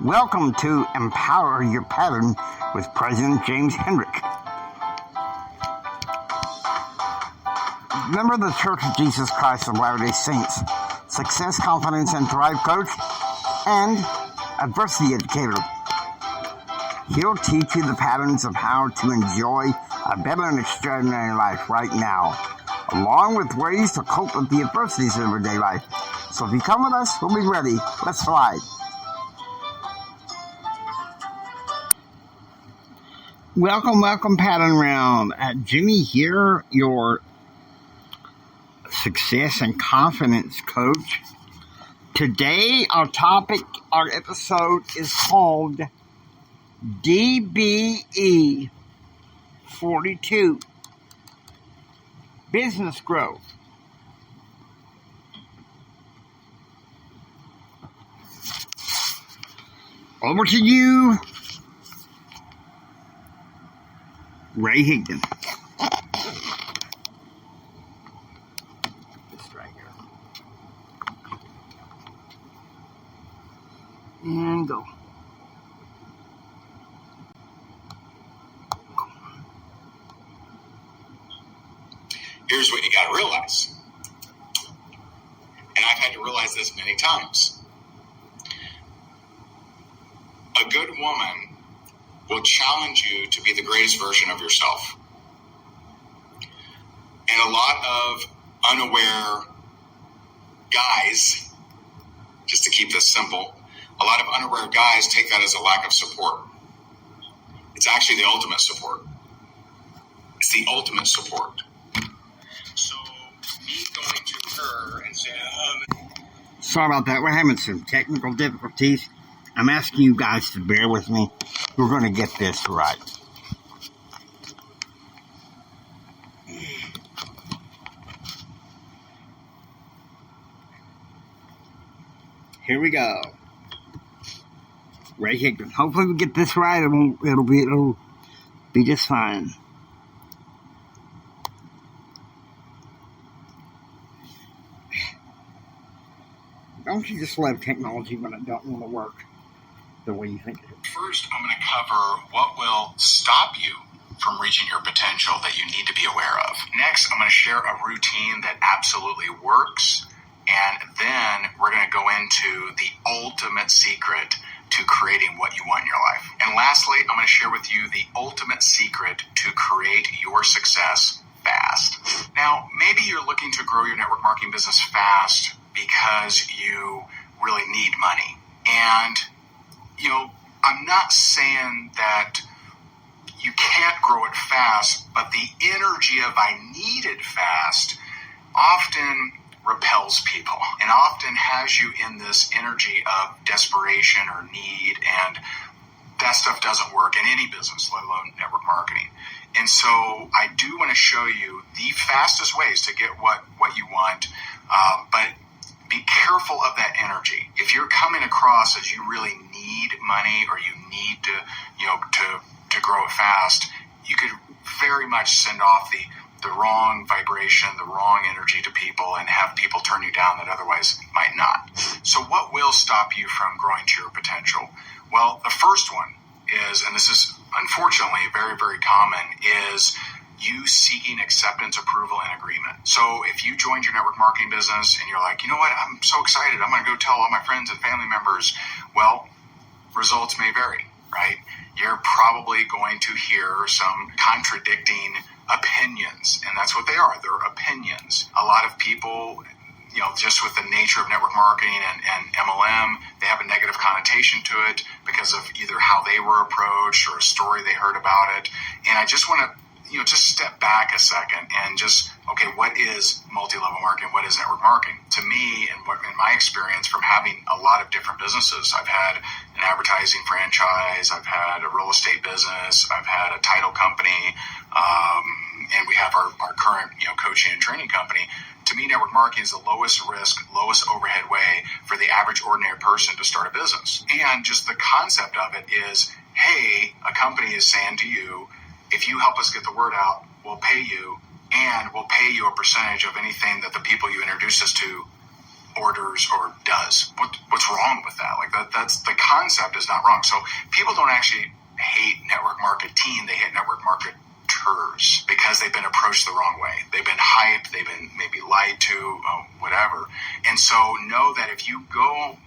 Welcome to Empower Your Pattern with President James Hendrick. Member of the Church of Jesus Christ of Latter-day Saints, Success, Confidence, and Thrive Coach, and Adversity Educator. He'll teach you the patterns of how to enjoy a better and extraordinary life right now, along with ways to cope with the adversities of everyday life. So if you come with us, we'll be ready. Let's fly. Welcome, Pattern Round. Jimmy here, your Success and Confidence Coach. Today, our episode is called DBE 42, Business Growth. Over to you, Ray Higdon. This right here. And go. Here's what you got to realize. And I've had to realize this many times. A good woman will challenge you to be the greatest version of yourself. And a lot of unaware guys, just to keep this simple, a lot of unaware guys take that as a lack of support. It's actually the ultimate support. It's the ultimate support. So me going to her and saying, Sorry about that. We're having some technical difficulties. I'm asking you guys to bear with me. We're going to get this right. Here we go. Ray Higdon. Hopefully we get this right. It'll be just fine. Don't you just love technology when it don't want to work the way you think it is? First, I'm going to cover what will stop you from reaching your potential that you need to be aware of. Next, I'm going to share a routine that absolutely works. And then we're going to go into the ultimate secret to creating what you want in your life. And lastly, I'm going to share with you the ultimate secret to create your success fast. Now, maybe you're looking to grow your network marketing business fast because you really need money. And, I'm not saying that you can't grow it fast, but the energy of I need it fast often repels people and often has you in this energy of desperation or need, and that stuff doesn't work in any business, let alone network marketing. And so I do want to show you the fastest ways to get what you want, but be careful of that energy. If you're coming across as you really need money or you need to grow it fast, you could very much send off the wrong vibration, the wrong energy to people and have people turn you down that otherwise might not. So what will stop you from growing to your potential? Well, the first one is, and this is unfortunately very, very common, is you seeking acceptance, approval, and agreement. So if you joined your network marketing business and you're like, you know what, I'm so excited, I'm going to go tell all my friends and family members, well, results may vary, right? You're probably going to hear some contradicting opinions, and that's what they are. They're opinions. A lot of people, just with the nature of network marketing and MLM, they have a negative connotation to it because of either how they were approached or a story they heard about it. And I just want to just step back a second and what is multi-level marketing? What is network marketing? To me, and in my experience from having a lot of different businesses, I've had an advertising franchise, I've had a real estate business, I've had a title company, and we have our current, coaching and training company. To me, network marketing is the lowest risk, lowest overhead way for the average ordinary person to start a business. And just the concept of it is, hey, a company is saying to you, if you help us get the word out, we'll pay you, and we'll pay you a percentage of anything that the people you introduce us to orders or does. What's wrong with that? Like that's the concept is not wrong. So people don't actually hate network marketing. They hate network marketers because they've been approached the wrong way. They've been hyped. They've been maybe lied to, whatever. And so know that if you go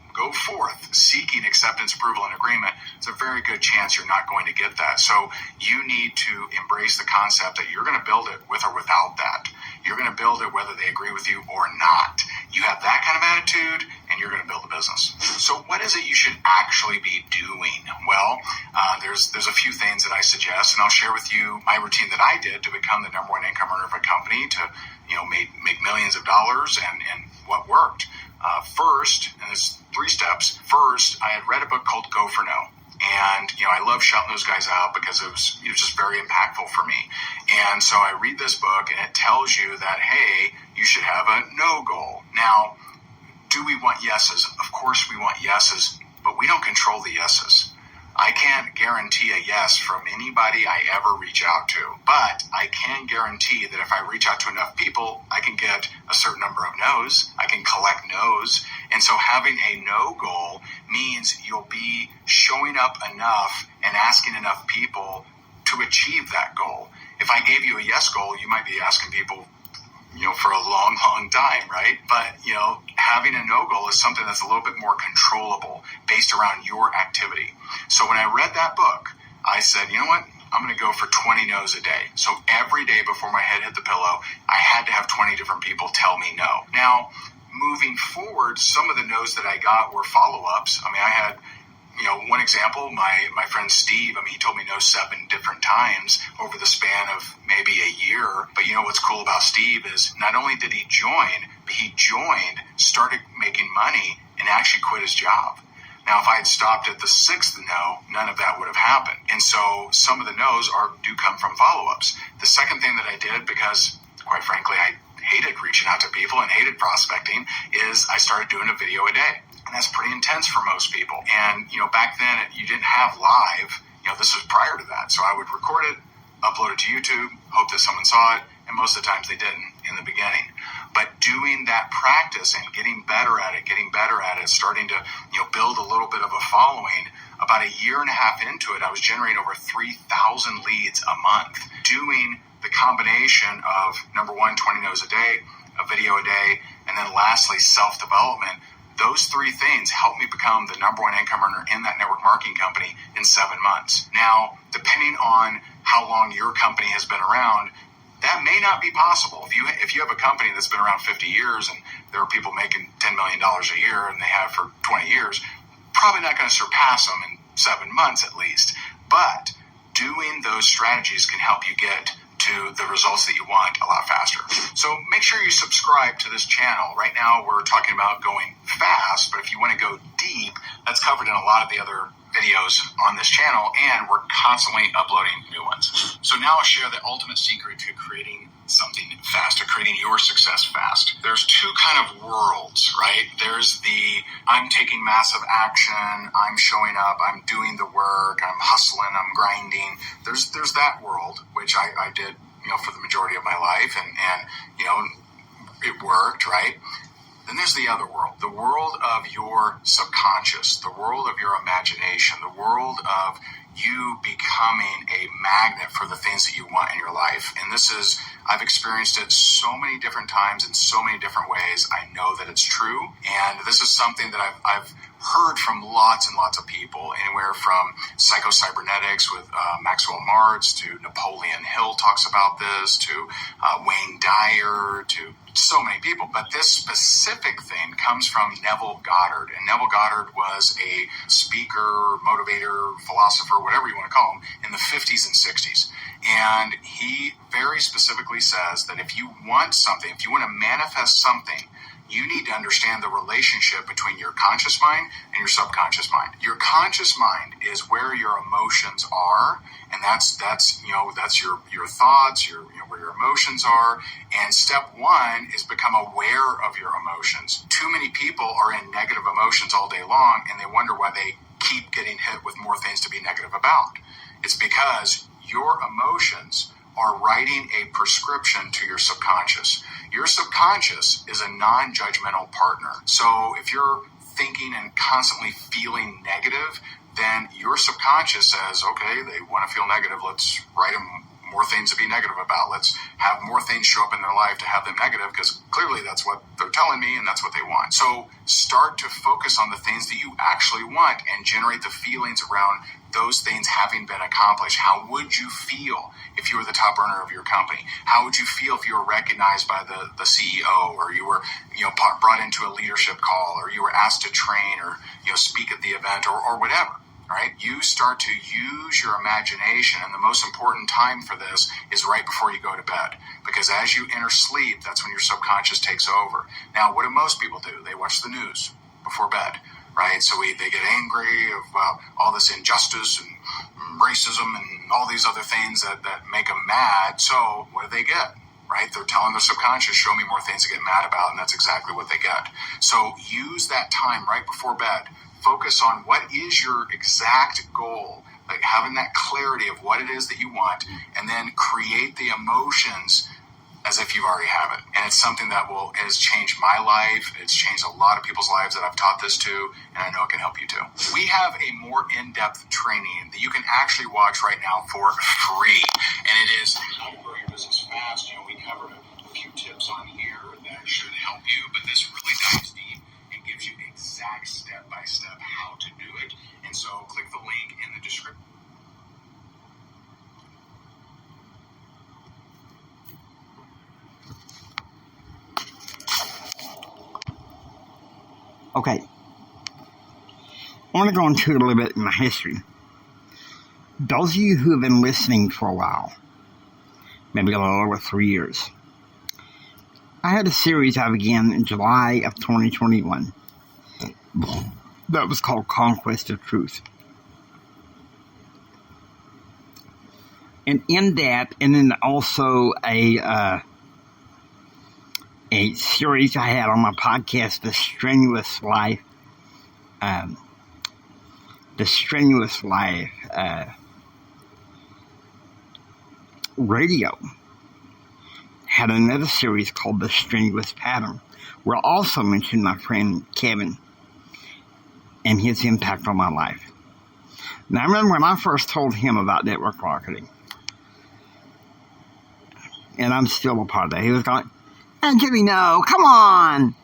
forth seeking acceptance, approval, and agreement, it's a very good chance you're not going to get that. So you need to embrace the concept that you're going to build it with or without that. You're going to build it whether they agree with you or not. You have that kind of attitude, and you're going to build a business. So what is it you should actually be doing? Well, there's a few things that I suggest, and I'll share with you my routine that I did to become the number one income earner of a company, to make millions of dollars, and what worked. First, and there's 3 steps. First, I had read a book called Go for No. And, I love shouting those guys out because it was just very impactful for me. And so I read this book, and it tells you that, hey, you should have a no goal. Now, do we want yeses? Of course we want yeses, but we don't control the yeses. I can't guarantee a yes from anybody I ever reach out to, but I can guarantee that if I reach out to enough people, I can get a certain number of no's. I can collect no's. And so having a no goal means you'll be showing up enough and asking enough people to achieve that goal. If I gave you a yes goal, you might be asking people for a long, long time, right? But, having a no goal is something that's a little bit more controllable based around your activity. So when I read that book, I said, you know what? I'm going to go for 20 no's a day. So every day before my head hit the pillow, I had to have 20 different people tell me no. Now, moving forward, some of the no's that I got were follow-ups. I mean, I had one example, my friend Steve, he told me no 7 different times over the span of maybe a year. But what's cool about Steve is not only did he join, but he joined, started making money, and actually quit his job. Now, if I had stopped at the 6th no, none of that would have happened. And so some of the no's do come from follow-ups. The second thing that I did, because quite frankly, I hated reaching out to people and hated prospecting, is I started doing a video a day. And that's pretty intense for most people. And, back then you didn't have live, this was prior to that. So I would record it, upload it to YouTube, hope that someone saw it. And most of the times they didn't in the beginning. But doing that practice and getting better at it, starting to, build a little bit of a following, about a year and a half into it, I was generating over 3,000 leads a month. Doing the combination of, number 1, 20 no's a day, a video a day, and then lastly, self-development. Those 3 things helped me become the number 1 income earner in that network marketing company in 7 months. Now, depending on how long your company has been around, that may not be possible. If you have a company that's been around 50 years and there are people making $10 million a year and they have for 20 years, probably not going to surpass them in 7 months at least. But doing those strategies can help you get to the results that you want a lot faster. So make sure you subscribe to this channel. Right now we're talking about going fast, but if you want to go deep, that's covered in a lot of the other videos on this channel, and we're constantly uploading new ones. So now I'll share the ultimate secret to creating something fast, to creating your success fast. There's 2 kind of worlds, right? There's the I'm taking massive action, I'm showing up, I'm doing the work, I'm hustling, I'm grinding. There's that world, which I did, for the majority of my life, and it worked, right? Then there's the other world, the world of your subconscious, the world of your imagination, the world of you becoming a magnet for the things that you want in your life. And I've experienced it so many different times in so many different ways. I know that it's true. And this is something that I've heard from lots and lots of people, anywhere from psycho-cybernetics with Maxwell Martz to Napoleon Hill talks about this, to Wayne Dyer, to so many people. But this specific thing comes from Neville Goddard. And Neville Goddard was a speaker, motivator, philosopher, whatever you want to call him, in the 50s and 60s. And he very specifically says that if you want something, if you want to manifest something, you need to understand the relationship between your conscious mind and your subconscious mind. Your conscious mind is where your emotions are, and that's your thoughts, where your emotions are. And step 1 is become aware of your emotions. Too many people are in negative emotions all day long, and they wonder why they keep getting hit with more things to be negative about. It's because your emotions are writing a prescription to your subconscious. Your subconscious is a non-judgmental partner. So if you're thinking and constantly feeling negative, then your subconscious says, okay, they want to feel negative. Let's write them more things to be negative about. Let's have more things show up in their life to have them negative, because clearly that's what they're telling me and that's what they want. So start to focus on the things that you actually want and generate the feelings around those things having been accomplished. How would you feel if you were the top earner of your company? How would you feel if you were recognized by the CEO, or you were brought into a leadership call, or you were asked to train or speak at the event, or whatever? All right, you start to use your imagination, and the most important time for this is right before you go to bed, because as you enter sleep, that's when your subconscious takes over. Now, what do most people do? They watch the news before bed, right? So they get angry about all this injustice and racism and all these other things that make them mad. So what do they get? Right? They're telling their subconscious, show me more things to get mad about, and that's exactly what they get. So use that time right before bed. Focus on what is your exact goal, like having that clarity of what it is that you want, and then create the emotions as if you already have it. And it's something that has changed my life. It's changed a lot of people's lives that I've taught this to, and I know it can help you too. We have a more in-depth training that you can actually watch right now for free, and it is how to grow your business fast. We covered a few tips on here that should help you, but this really dives deep and gives you the exact step-by-step how to do it. And so click the link in the description. Okay. I want to go into a little bit in my history. Those of you who have been listening for a while, maybe a little over 3 years, I had a series I began in July of 2021 that was called Conquest of Truth. And in that, and then also a series I had on my podcast, The Strenuous Life, Radio had another series called The Strenuous Pattern, where I also mentioned my friend Kevin and his impact on my life. Now, I remember when I first told him about network marketing, and I'm still a part of that, he was going, "And Jimmy, no, come on.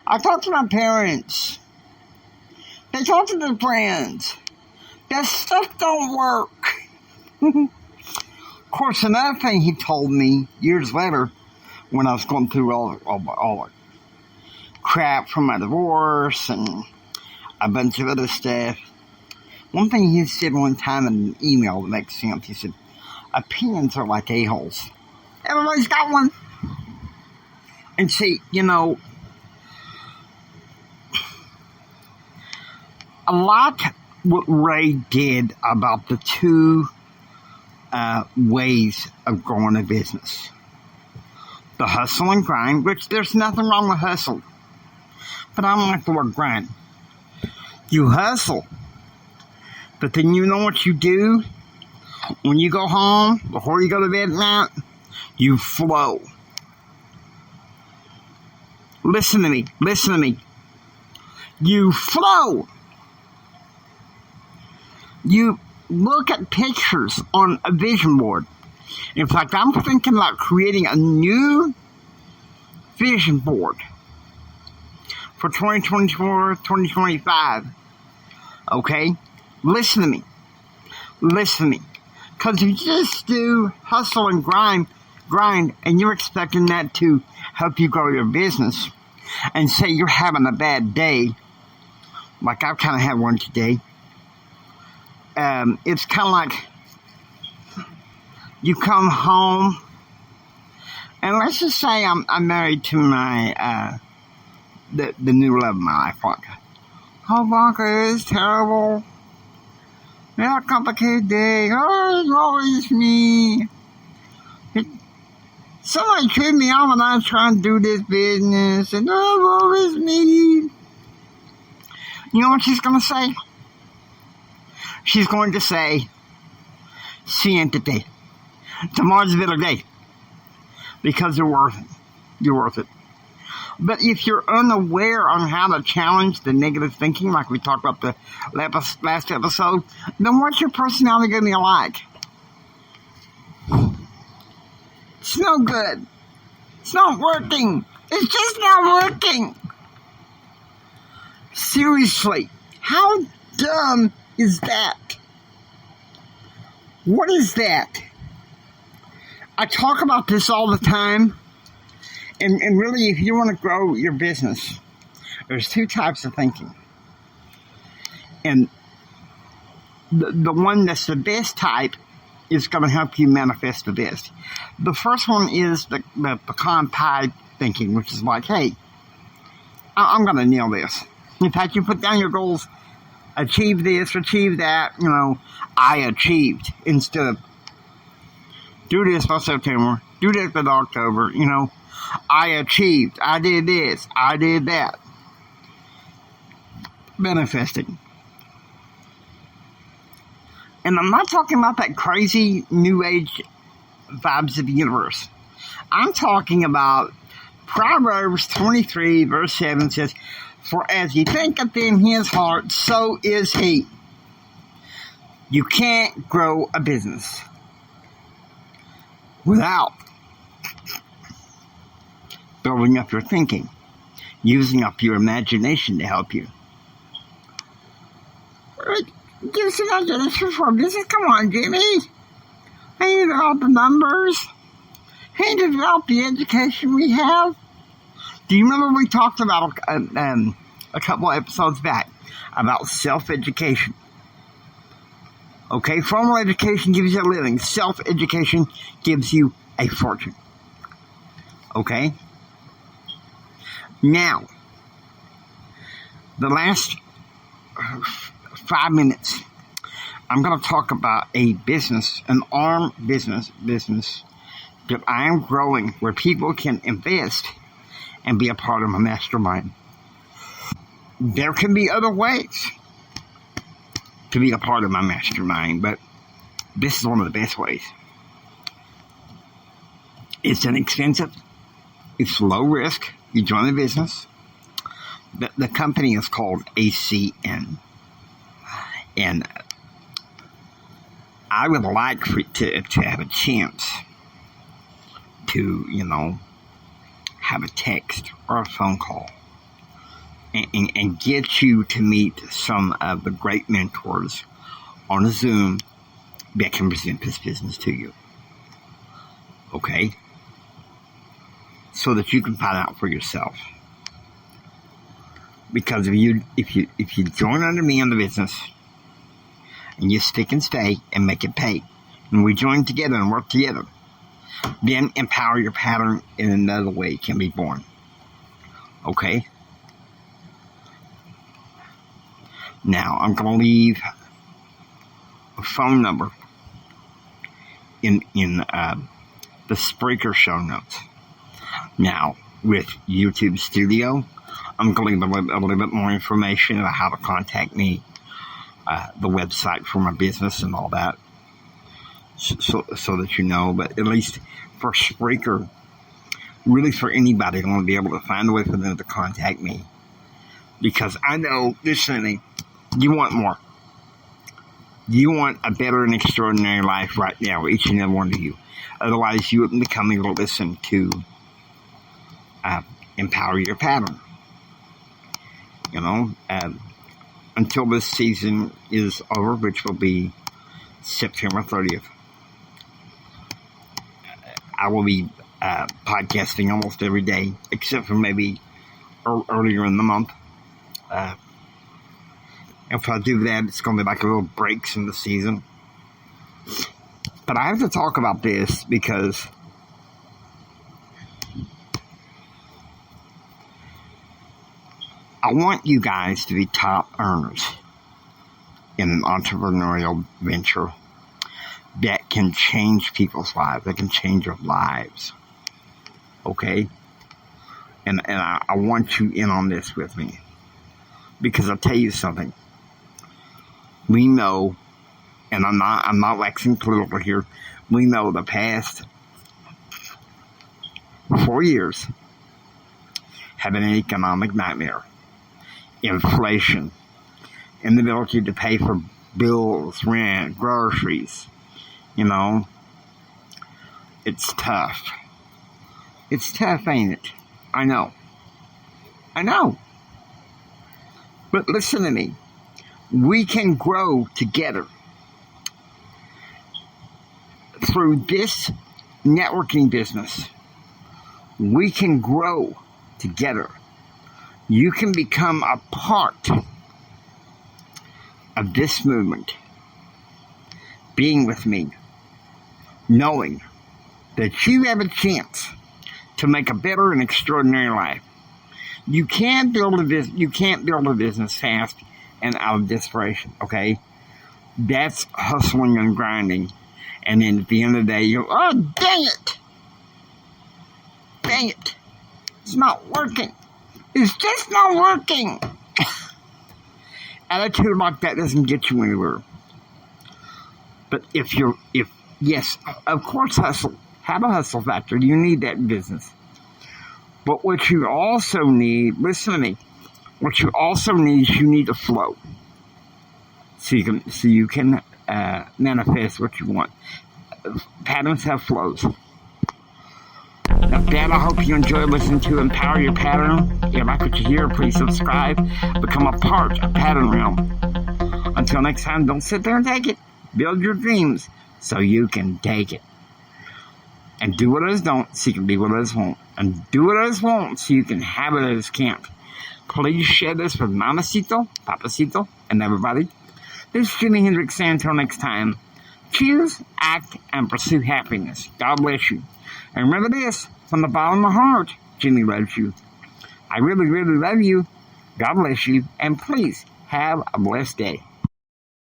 I talked to my parents. They talked to their friends. That stuff don't work." Of course, another thing he told me years later, when I was going through all the crap from my divorce and a bunch of other stuff, one thing he said one time in an email that makes sense, he said, "Opinions are like a-holes. Everybody's got one." And see, a lot what Ray did about the two ways of growing a business. The hustle and grind, which there's nothing wrong with hustle, but I don't like the word grind. You hustle, but then you know what you do? When you go home, before you go to bed at night, you flow. Listen to me. You flow. You look at pictures on a vision board. In fact, I'm thinking about creating a new vision board for 2024, 2025. Okay? Listen to me. Because if you just do hustle and grind, and you're expecting that to help you grow your business, and say you're having a bad day, like I've kind of had one today, it's kind of like you come home, and let's just say I'm married to my the new love of my life, Blanca. Oh, Blanca, it's terrible. We had a complicated day. Oh, it's always me. Somebody treated me out when I was trying to do this business, and oh, it's always me. You know what she's going to say? She's going to say, "Siguiente day. Tomorrow's a better day." because you're worth it. You're worth it. But if you're unaware on how to challenge the negative thinking, like we talked about the last episode, then what's your personality going to be like? It's no good. It's not working. It's just not working. Seriously, how dumb is that? What is that? I talk about this all the time. And really, if you want to grow your business, there's two types of thinking. And the one that's the best type is going to help you manifest the best. The first one is the pecan pie thinking, which is like, hey, I'm going to nail this. In fact, you put down your goals, achieve this, achieve that, I achieved, instead of do this by September, do this by October, I achieved, I did this, I did that. Manifesting. And I'm not talking about that crazy new age vibes of the universe. I'm talking about Proverbs 23 verse 7 says, for as he thinketh in his heart, so is he. You can't grow a business without building up your thinking, using up your imagination to help you. Give some imagination for business. Come on, Jimmy. I need to develop the numbers. I need to develop the education we have. Do you remember we talked about a couple of episodes back about self-education? Okay, formal education gives you a living. Self-education gives you a fortune. Okay? Now, the last 5 minutes, I'm going to talk about a business, an arm business that I am growing where people can invest and be a part of my mastermind. There can be other ways to be a part of my mastermind, but this is one of the best ways. It's inexpensive. It's low risk. You join the business. The company is called ACN. And I would like to have a chance to, have a text or a phone call and get you to meet some of the great mentors on a Zoom that can present this business to you. Okay? So that you can find out for yourself. Because if you join under me in the business and you stick and stay and make it pay, and we join together and work together, then empower your pattern in another way can be born. Okay? Now, I'm going to leave a phone number in the Spreaker show notes. Now, with YouTube Studio, I'm going to leave a little bit more information about how to contact me, the website for my business and all that, so that you know. But at least for Spreaker, really for anybody, I want to be able to find a way for them to contact me. Because I know, listen to me, you want more. You want a better and extraordinary life right now, each and every one of you. Otherwise, you wouldn't be coming to listen to Empower Your Pattern. Until this season is over, which will be September 30th. I will be podcasting almost every day, except for maybe earlier in the month. If I do that, it's going to be like a little breaks in the season. But I have to talk about this because I want you guys to be top earners in an entrepreneurial venture that can change people's lives, that can change your lives. Okay? And I want you in on this with me. Because I'll tell you something. We know, and I'm not waxing political here, we know the past for 4 years, having an economic nightmare. Inflation, inability to pay for bills, rent, groceries. You know, it's tough. It's tough, ain't it? I know. But listen to me. We can grow together. Through this networking business, we can grow together. You can become a part of this movement, being with me, knowing that you have a chance to make a better and extraordinary life. You can't build a business fast and out of desperation, okay? That's hustling and grinding. And then at the end of the day, you're, oh, dang it! Dang it! It's not working. It's just not working. Attitude like that doesn't get you anywhere. But yes, of course, hustle. Have a hustle factor. You need that in business. But what you also need, listen to me, what you also need is you need a flow. So you can manifest what you want. Patterns have flows. Now, Dad, I hope you enjoy listening to Empower Your Pattern. If you like what you hear, please subscribe. Become a part of Pattern Realm. Until next time, don't sit there and take it. Build your dreams so you can take it. And do what others don't so you can be what others won't. And do what others won't so you can have what others can't. Please share this with Mamacito, Papacito, and everybody. This is Jimi Hendrix saying until next time. Choose, act, and pursue happiness. God bless you. And remember this, from the bottom of my heart, Jimmy loves you. I really, really love you. God bless you. And please have a blessed day.